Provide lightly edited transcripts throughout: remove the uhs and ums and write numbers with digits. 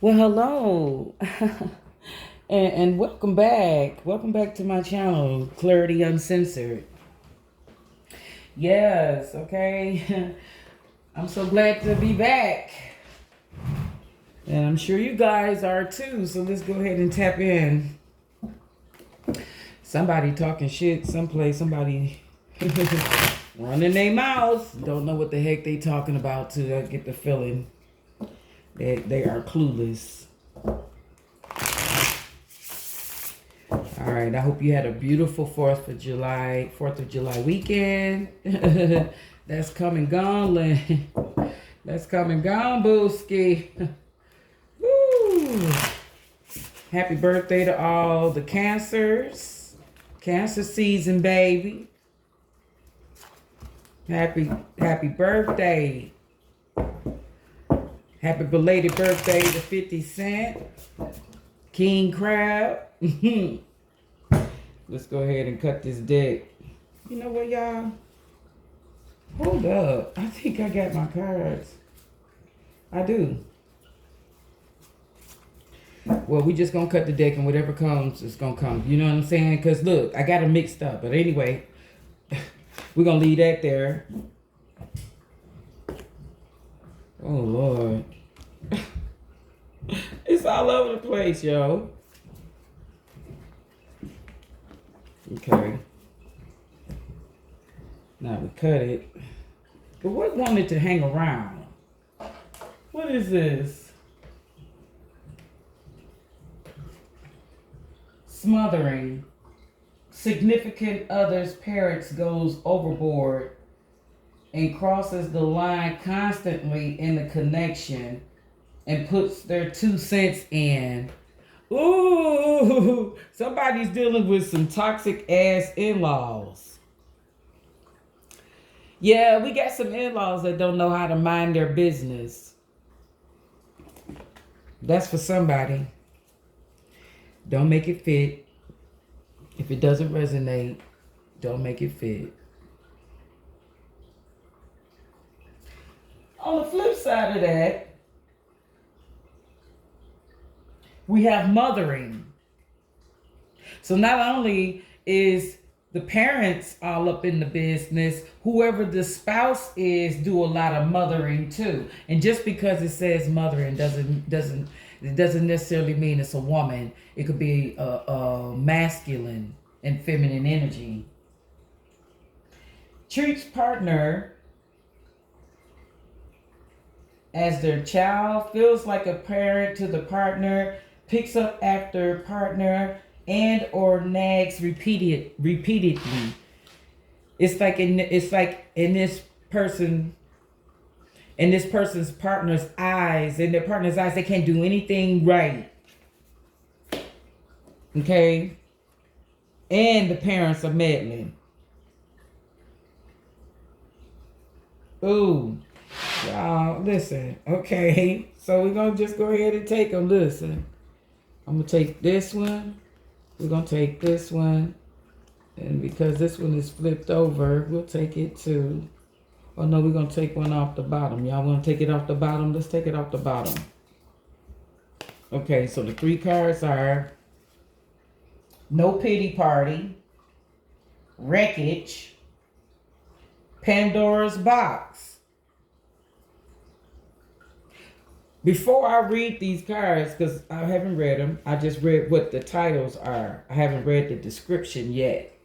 Well, hello, and welcome back. Welcome back to my channel, Clarity Uncensored. Yes, okay. I'm so glad to be back. And I'm sure you guys are too. So let's go ahead and tap in. Somebody talking shit someplace, somebody running their mouths. Don't know what the heck they talking about too. I get the feeling that they are clueless. All right, I hope you had a beautiful 4th of July weekend. That's come and gone, Lynn. That's come and gone, Booski. Woo. Happy birthday to all the Cancers. Cancer season, baby. Happy birthday. Happy belated birthday to 50 Cent. King Crab. Let's go ahead and cut this deck. You know what, y'all? Hold up. I think I got my cards. I do. Well, we just gonna cut the deck and whatever comes, it's gonna come. You know what I'm saying? Because look, I got them mixed up. But anyway, we're gonna leave that there. Oh, Lord. It's all over the place, yo. Okay. Now we cut it. But what wanted to hang around? What is this? Smothering. Significant other's parents goes overboard and crosses the line constantly in the connection and puts their 2 cents in. Ooh, somebody's dealing with some toxic ass in-laws. Yeah, we got some in-laws that don't know how to mind their business. That's for somebody. Don't make it fit. If it doesn't resonate, don't make it fit. On the flip side of that, we have mothering. So not only is the parents all up in the business, whoever the spouse is do a lot of mothering too. And just because it says mothering doesn't necessarily mean it's a woman. It could be a masculine and feminine energy. Treats partner as their child, feels like a parent to the partner, picks up after partner, and or nags repeatedly. It's like in this person's partner's eyes, in their partner's eyes, they can't do anything right. Okay? And the parents are meddling. Ooh. Y'all, listen. Okay. So we're going to just go ahead and take them. Listen. I'm going to take this one. We're going to take this one. And because this one is flipped over, we'll take it too. Oh, no, we're going to take one off the bottom. Y'all want to take it off the bottom? Let's take it off the bottom. Okay, so the 3 cards are No Pity Party, Wreckage, Pandora's Box. Before I read these cards, because I haven't read them, I just read what the titles are. I haven't read the description yet.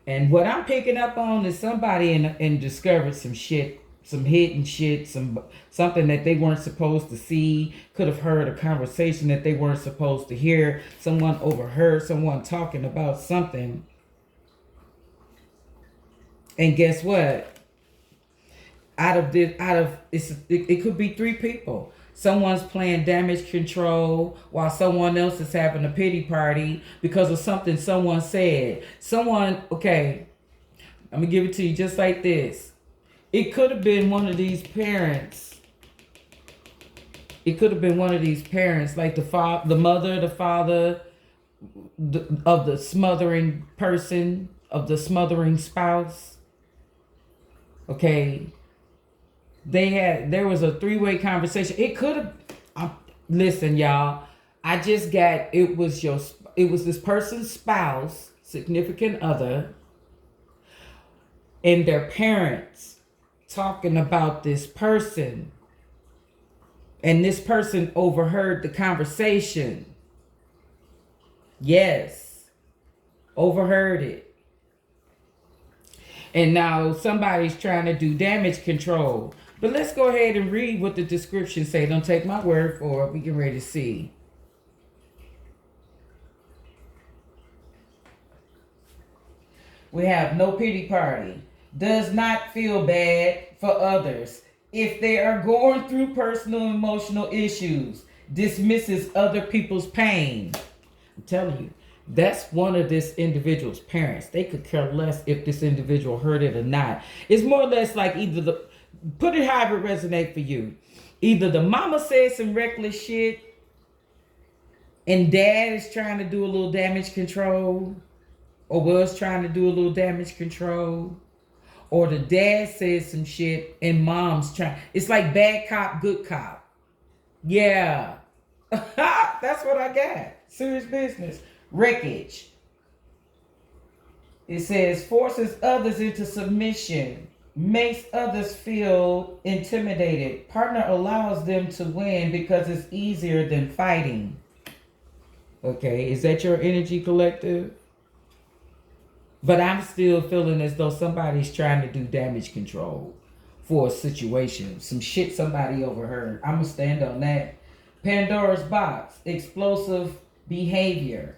And what I'm picking up on is somebody in discovered some shit, some hidden shit, something that they weren't supposed to see, could have heard a conversation that they weren't supposed to hear, someone overheard someone talking about something. And guess what? It could be 3 people. Someone's playing damage control while someone else is having a pity party because of something someone said. Okay, I'm going to give it to you just like this. It could have been one of these parents. It could have been one of these parents, like the mother, the father of the smothering person, of the smothering spouse. Okay. There was a 3-way conversation. It could have, Listen, y'all. I just got it was this person's spouse, significant other, and their parents talking about this person. And this person overheard the conversation. Yes, overheard it. And now somebody's trying to do damage control. But let's go ahead and read what the description say. Don't take my word for it. We get ready to see. We have no pity party. Does not feel bad for others if they are going through personal emotional issues. Dismisses other people's pain. I'm telling you, that's one of this individual's parents. They could care less if this individual heard it or not. It's more or less like either put it however it resonate for you. Either the mama said some reckless shit and dad is trying to do a little damage control, or was trying to do a little damage control, or the dad said some shit and mom's trying. It's like bad cop, good cop. Yeah. That's what I got. Serious business. Wreckage. It says forces others into submission, makes others feel intimidated. Partner allows them to win because it's easier than fighting. Okay, is that your energy, collective? But I'm still feeling as though somebody's trying to do damage control for a situation. Some shit somebody overheard. I'm going to stand on that. Pandora's box. Explosive behavior.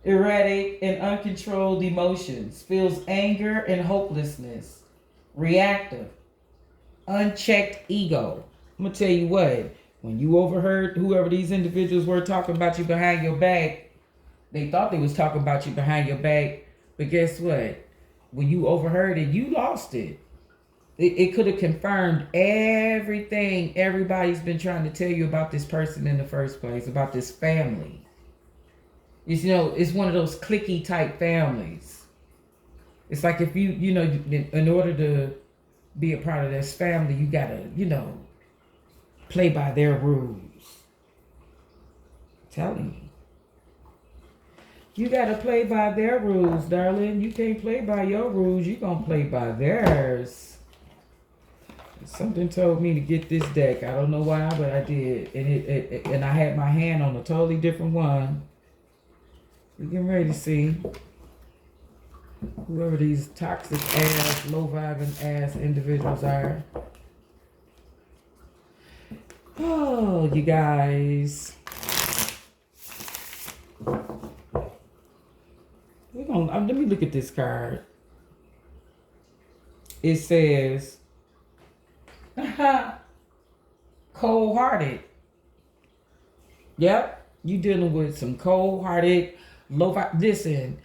Erratic and uncontrolled emotions. Feels anger and hopelessness. Reactive. Unchecked ego. I'm going to tell you what. When you overheard whoever these individuals were talking about you behind your back, they thought they was talking about you behind your back. But guess what? When you overheard it, you lost it. It could have confirmed everything everybody's been trying to tell you about this person in the first place, about this family. It's one of those cliquey type families. It's like if you in order to be a part of this family, you gotta, play by their rules. I'm telling you. You gotta play by their rules, darling. You can't play by your rules. You gonna play by theirs. Something told me to get this deck. I don't know why, but I did. And I had my hand on a totally different one. We getting ready to see whoever these toxic ass, low vibing ass individuals are. Oh, you guys. Let me look at this card. It says, cold-hearted. Yep, you dealing with some cold-hearted, low vibe. Listen,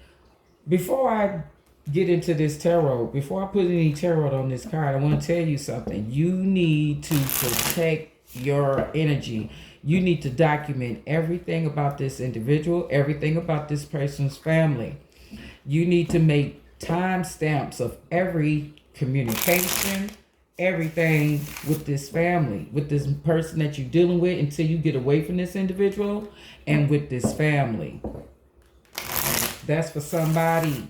before I get into this tarot, before I put any tarot on this card, I want to tell you something. You need to protect your energy. You need to document everything about this individual, everything about this person's family. You need to make timestamps of every communication, everything with this family, with this person that you're dealing with until you get away from this individual, and with this family. That's for somebody.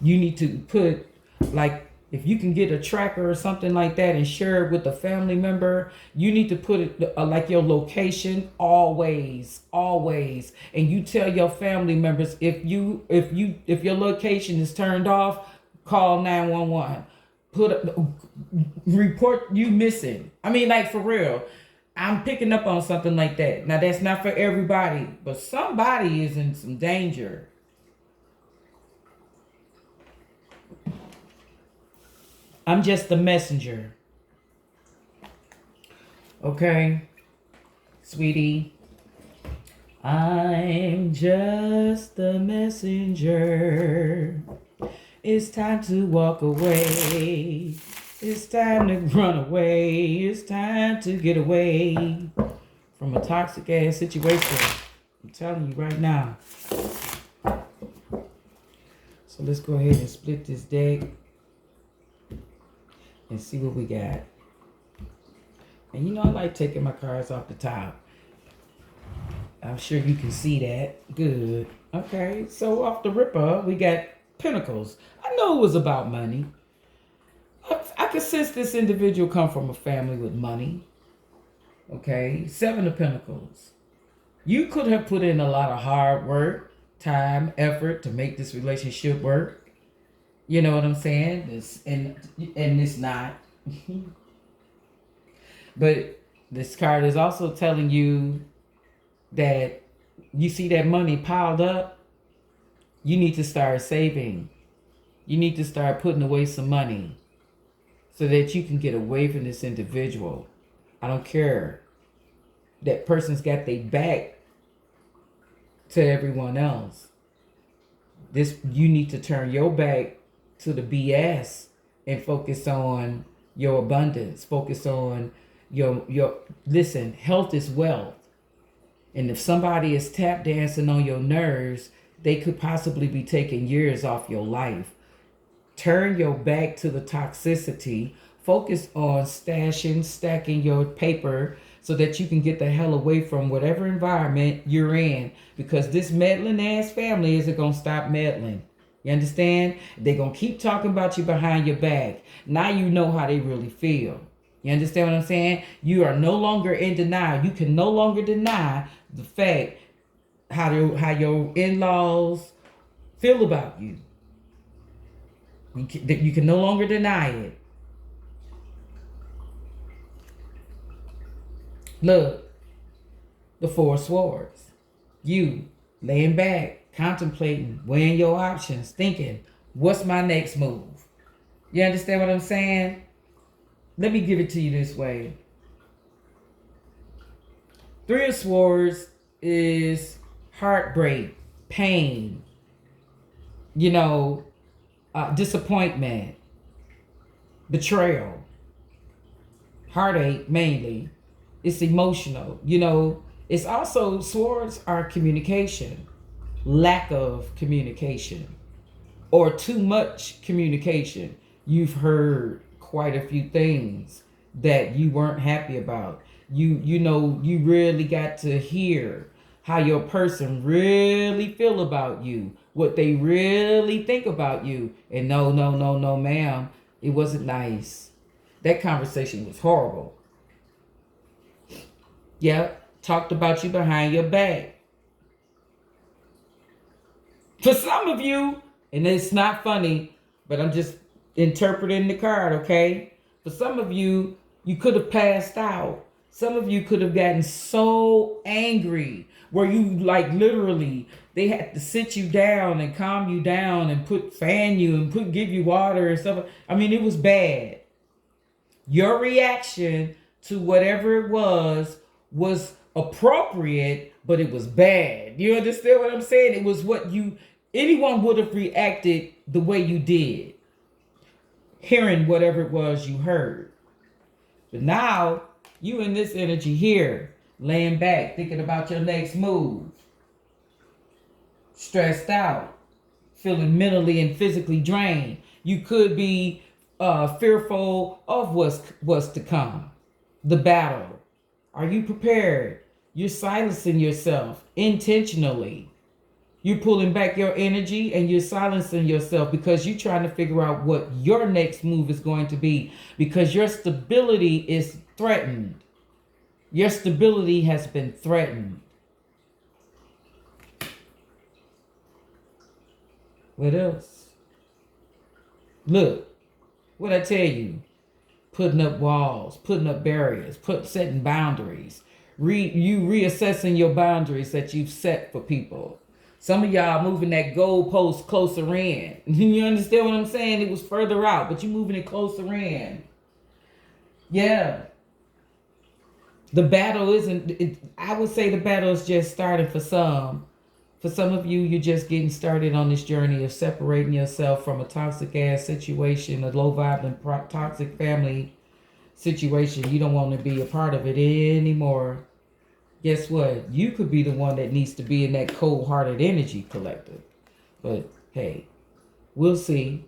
You need to put, like, if you can get a tracker or something like that and share it with a family member, you need to put it like your location always, and you tell your family members if your location is turned off, call 911. Report you missing. I mean, like, for real. I'm picking up on something like that. Now, that's not for everybody, but somebody is in some danger. I'm just the messenger. Okay, sweetie. I'm just the messenger. It's time to walk away. It's time to run away. It's time to get away from a toxic ass situation. I'm telling you right now. So let's go ahead and split this deck and see what we got. And I like taking my cards off the top. I'm sure you can see that. Good. Okay, so off the ripper, we got Pentacles. I know it was about money. I could sense this individual come from a family with money. Okay, Seven of Pentacles. You could have put in a lot of hard work, time, effort to make this relationship work. You know what I'm saying? And it's not. But this card is also telling you that you see that money piled up. You need to start saving. You need to start putting away some money so that you can get away from this individual. I don't care. That person's got their back to everyone else. You need to turn your back to the BS and focus on your abundance. Focus on your listen, health is wealth. And if somebody is tap dancing on your nerves, they could possibly be taking years off your life. Turn your back to the toxicity. Focus on stacking your paper so that you can get the hell away from whatever environment you're in. Because this meddling ass family isn't going to stop meddling. You understand? They're going to keep talking about you behind your back. Now you know how they really feel. You understand what I'm saying? You are no longer in denial. You can no longer deny the fact how your in-laws feel about you. You can no longer deny it. Look, the Four of Swords. You laying back, contemplating, weighing your options, thinking, what's my next move? You understand what I'm saying? Let me give it to you this way. Three of Swords is heartbreak, pain, disappointment, betrayal, heartache mainly. It's emotional. It's also, swords are communication, lack of communication, or too much communication. You've heard quite a few things that you weren't happy about. You really got to hear how your person really feel about you, what they really think about you. And no, ma'am, it wasn't nice. That conversation was horrible. Yep, talked about you behind your back. For some of you, and it's not funny, but I'm just interpreting the card, okay? For some of you, you could have passed out. Some of you could have gotten so angry where you literally, they had to sit you down and calm you down and fan you and give you water and stuff. I mean, it was bad. Your reaction to whatever it was appropriate, but it was bad. You understand what I'm saying? It was anyone would have reacted the way you did, hearing whatever it was you heard. But now, you in this energy here, laying back, thinking about your next move, stressed out, feeling mentally and physically drained. You could be fearful of what's to come, the battle. Are you prepared? You're silencing yourself intentionally. You're pulling back your energy and you're silencing yourself because you're trying to figure out what your next move is going to be, because your stability is threatened. Your stability has been threatened. What else? Look, what I tell you, putting up walls, putting up barriers, setting boundaries, you reassessing your boundaries that you've set for people. Some of y'all moving that goalpost closer in. You understand what I'm saying? It was further out, but you moving it closer in. Yeah. The battle I would say the battle is just starting for some. For some of you, you're just getting started on this journey of separating yourself from a toxic ass situation, a low vibe and toxic family situation. You don't want to be a part of it anymore. Guess what? You could be the one that needs to be in that cold-hearted energy collective. But hey, we'll see.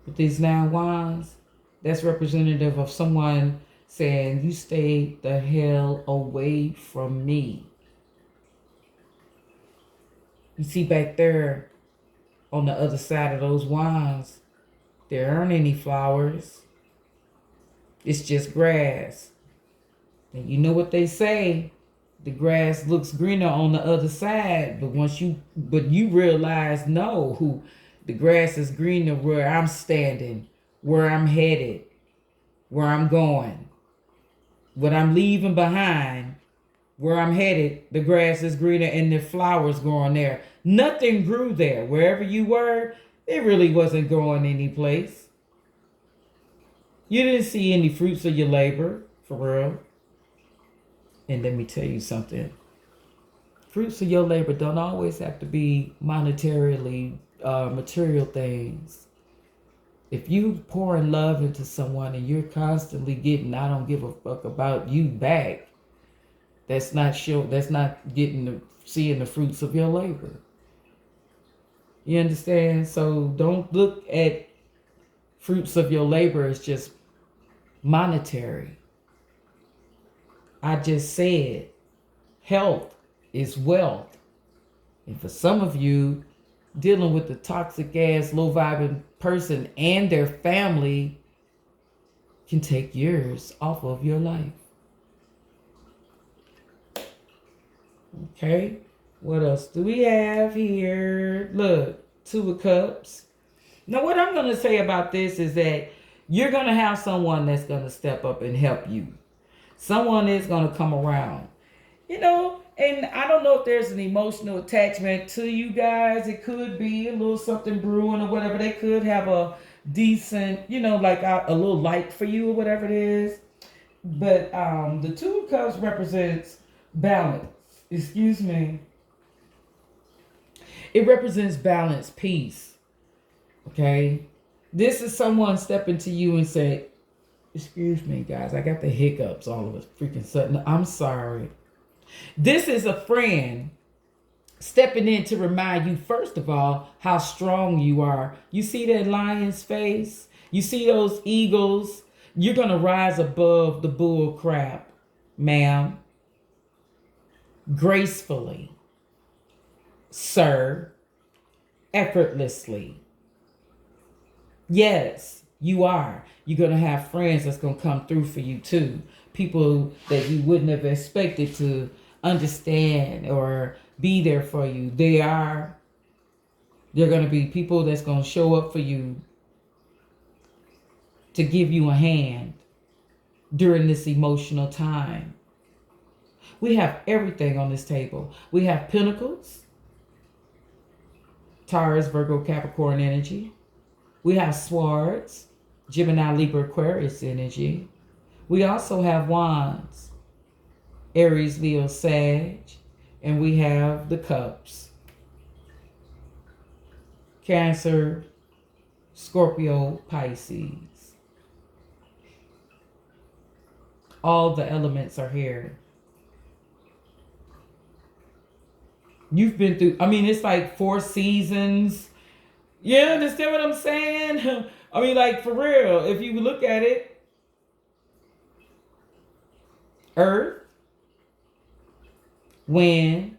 With these 9 wands, that's representative of someone saying, you stay the hell away from me. You see back there on the other side of those wands, there aren't any flowers. It's just grass. And you know what they say, the grass looks greener on the other side, but you realize, no, who the grass is greener where I'm standing, where I'm headed, where I'm going, what I'm leaving behind, where I'm headed. The grass is greener and the flowers growing there. Nothing grew there. Wherever you were, it really wasn't growing any place. You didn't see any fruits of your labor, for real. And let me tell you something. Fruits of your labor don't always have to be monetarily material things. If you pouring love into someone and you're constantly getting, I don't give a fuck about you back, that's not seeing the fruits of your labor. You understand? So don't look at fruits of your labor as just monetary. I just said health is wealth. And for some of you, dealing with the toxic ass, low vibing person and their family can take years off of your life. Okay, what else do we have here? Look, Two of Cups. Now, what I'm going to say about this is that you're going to have someone that's going to step up and help you. Someone is going to come around. You know, and I don't know if there's an emotional attachment to you guys. It could be a little something brewing or whatever. They could have a decent, you know, like a little like for you or whatever it is. But the Two of Cups represents balance. Excuse me. It represents balance, peace. Okay? This is someone stepping to you and say, excuse me, guys, I got the hiccups all of a freaking sudden. I'm sorry. This is a friend stepping in to remind you, first of all, how strong you are. You see that lion's face? You see those eagles? You're going to rise above the bull crap, ma'am. Gracefully, sir, effortlessly. Yes, you are. You're going to have friends that's going to come through for you too. People that you wouldn't have expected to understand or be there for you. They're going to be people that's going to show up for you to give you a hand during this emotional time. We have everything on this table. We have Pentacles, Taurus, Virgo, Capricorn energy. We have Swords, Gemini, Libra, Aquarius energy. We also have Wands, Aries, Leo, Sag. And we have the Cups, Cancer, Scorpio, Pisces. All the elements are here. You've been through, it's like 4 seasons. You understand what I'm saying? Like, for real, if you look at it, Earth, wind,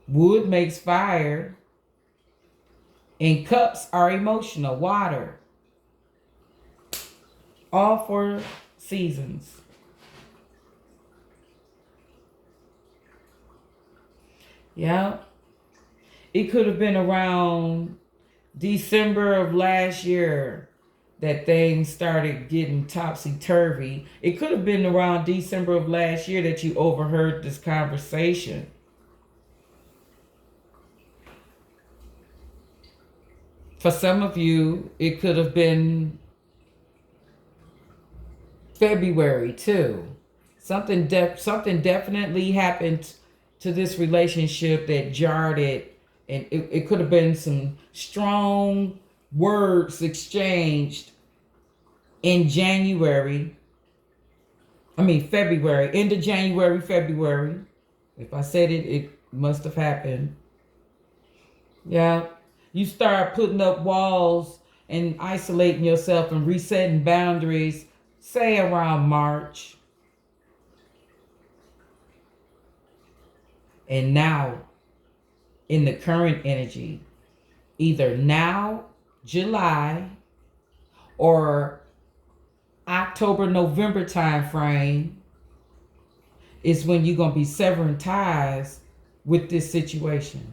wood makes fire, and cups are emotional, water. All 4 seasons. Yeah. It could have been around December of last year that things started getting topsy-turvy. It could have been around December of last year that you overheard this conversation. For some of you, it could have been February too. Something definitely happened to this relationship that jarred it, and it could have been some strong words exchanged in February, end of January, February. If I said it, it must have happened. Yeah. You start putting up walls and isolating yourself and resetting boundaries say around March, and now in the current energy, either now, July, or October, November time frame is when you're going to be severing ties with this situation.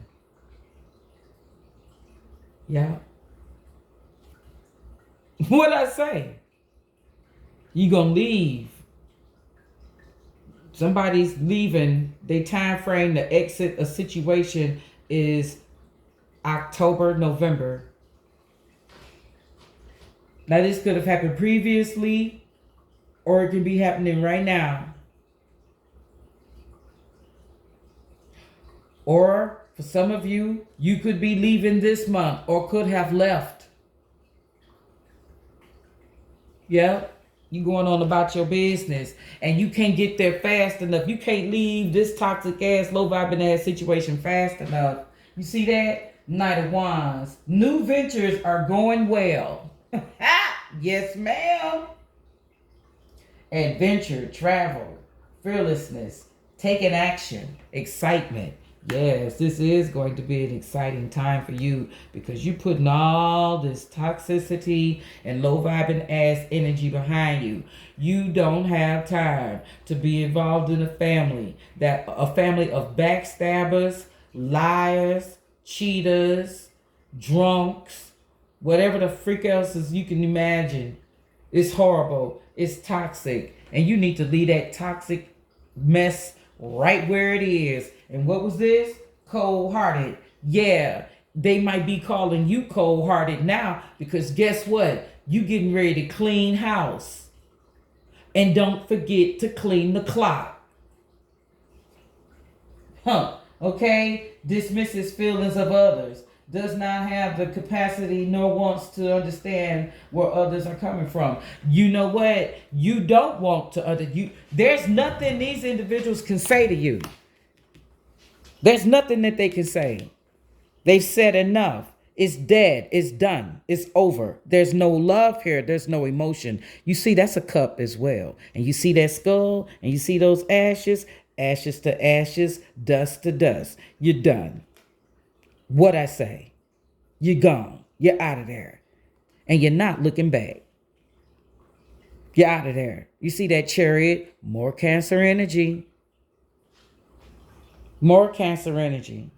Yeah. What I say? You going to leave. Somebody's leaving. Their time frame to exit a situation is October, November. Now, this could have happened previously, or it can be happening right now. Or for some of you, you could be leaving this month or could have left. Yep. You going on about your business and you can't get there fast enough. You can't leave this toxic ass, low vibing ass situation fast enough. You see that? Knight of Wands. New ventures are going well. Yes, ma'am. Adventure, travel, fearlessness, taking action, excitement. Yes, this is going to be an exciting time for you because you're putting all this toxicity and low vibing ass energy behind you. You don't have time to be involved in a family of backstabbers, liars, cheaters, drunks, whatever the freak else is you can imagine. It's horrible. It's toxic. And you need to leave that toxic mess right where it is. And what was this? Cold-hearted. Yeah, they might be calling you cold-hearted now because guess what? You getting ready to clean house. And don't forget to clean the clock. Okay? Dismisses feelings of others. Does not have the capacity nor wants to understand where others are coming from. You know what? You don't want to there's nothing these individuals can say to you. There's nothing that they can say. They've said enough. It's dead. It's done. It's over. There's no love here. There's no emotion. You see, that's a cup as well. And you see that skull and you see those ashes, ashes to ashes, dust to dust. You're done. What I say? You're gone. You're out of there. And you're not looking back. You're out of there. You see that Chariot? More Cancer energy. More Cancer energy.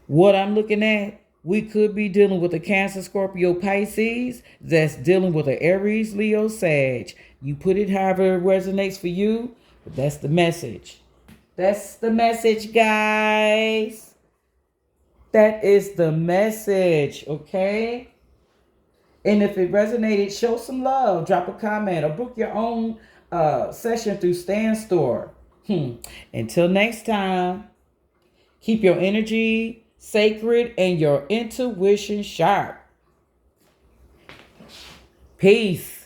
What I'm looking at, we could be dealing with a Cancer, Scorpio, Pisces that's dealing with an Aries, Leo, Sag. You put it however it resonates for you, but that's the message. That's the message, guys. That is the message, okay? And if it resonated, show some love. Drop a comment or book your own session through Stan Store. Until next time, keep your energy sacred and your intuition sharp. Peace.